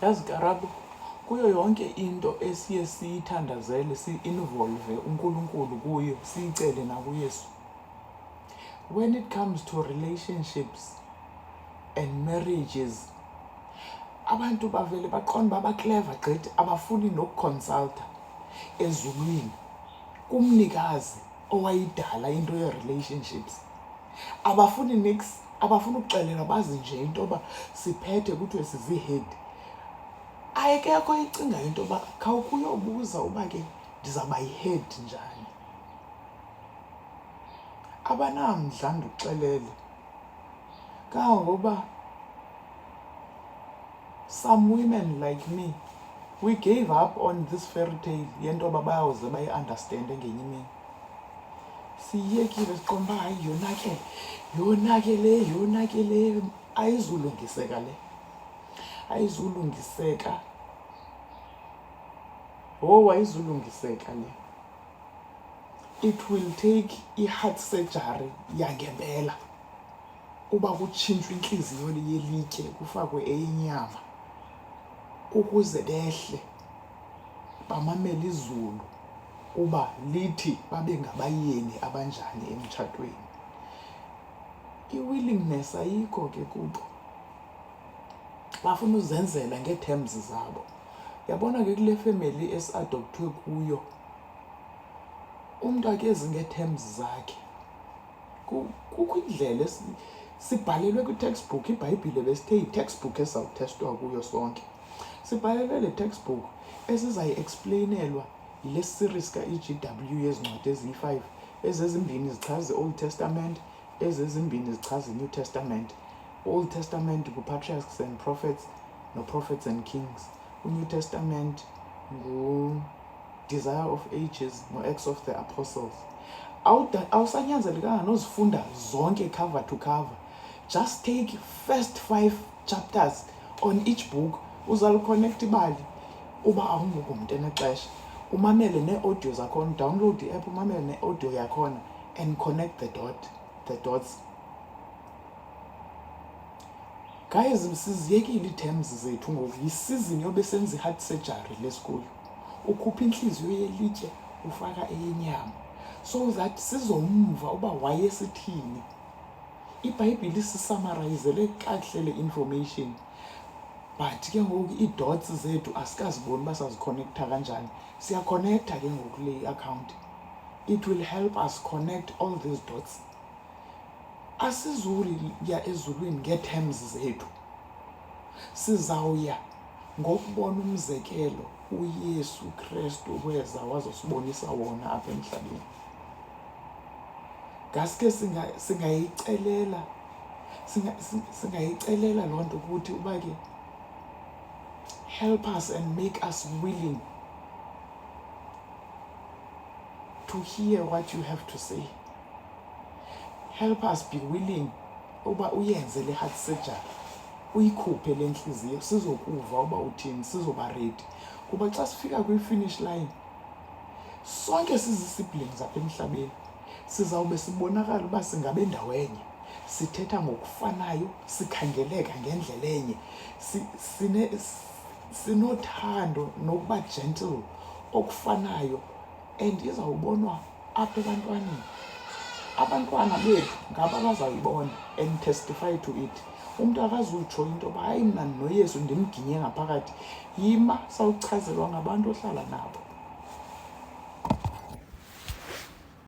Yazi Karabo, kuyo yonke into esiye siyithandazele si-involve uNkulunkulu kuyo, siyicele nakuYesu. When it comes to relationships and marriages, abantu bavele baqonda baba clever gqithi abafuni nokuconsulta ezulwini kumnikazi owayidala into ye-relationships. Abafuni nix, abafuni ukuxelela, bazi nje into yoba siphethe kuthiwe sizi-head. Ayekekho icinga into yoba khawukuyobuza uba ke ndizawuba yi-head njani. Abanamdla ndikuxelele kangangoba some women like me, we gave up on this fairy tale yento yoba bayawuze bayi-understande ngenye imini. Siyekile siqonda uba hayi yona ke le ayizulungiseka le. Ayizulungiseka. Ayizulungiseka le. It will take i-heart surgery yangempela uba kutshintshwe inhliziyo yelitye kufakwe eyinyama ukuze behle bamamele izulu uba lithi babe ngabayeni abanjani emtshatweni. I-willingness ayikho ke kubo. Bafuna uzenzela ngee-terms zabo. Yabona ke kule family esi-adoptwe kuyo, umntu akezi ngee-terms zakhe. Kukho indlela sibhalelwe kwi-textbook, iBhayibhile besithe yi-textbook esizawuthestwa kuyo sonke. Sibhalelwe le textbook esizayi-explainelwa yile series ka-EGW yezincwadi eziyi-5, ezezimbini zichaza i-Old Testament, ezezimbini zichaza i-New Testament. Old Testament ngu-Patriarchs and Prophets, no-Prophets and Kings. U-New Testament ngu-Desire of Ages, no-Acts of the Apostles. Awusanyanzelekanga nozifunda zonke cover to cover. Just take first 5 chapters on each book, uzaluconnect ibali uba awungumntu enexesha. Umamele nee-audio zakhona, download i-app, umamele ne-audio yakhona and connect the dots. Guys, siziyekile ii-terms zethu ngoku. Yisizini yobe senza i-heart surgery lesikuyo. Ukhupha inhliziyo yelitye ufaka eyenyama so that sizomva uba wayesithini. iBhayibhile isisumarizele kakuhle le information, but ke ngoku ii-dots zethu asikaziboni uba saziconnecta kanjani. Siyaconnecta ke ngoku le account. It will help us connect all these dots. Asizuya ezulwini ngee-terms zethu, sizawuya ngokubona umzekelo uYesu Kristu weza wazosibonisa wona apha emhlabeni. Ngaske singayicelela loo nto ukuthi uba ke help us and make us willing to hear what you have to say. Help us be willing uba uyenze le heart surgery, uyikhuphe le nhliziyo sizokuva uba uthini, sizoba ready. Kuba xa sifika kwi-finish line sonke sizi-siblings apha emhlabeni, sizawube sibonakala uba singabe ndawenye, sithetha ngokufanayo, sikhangeleka ngendlela enye, sinothando nokuba gentle okufanayo, and izawubonwa apha ebantwaneni. Abantwana bethu ngaba bazayibona and testify to it. Umntu akazutsho into yoba hayi mna noYesu ndimginye ngaphakathi. Yima sawuchazelwa ngabantu ohlala nabo.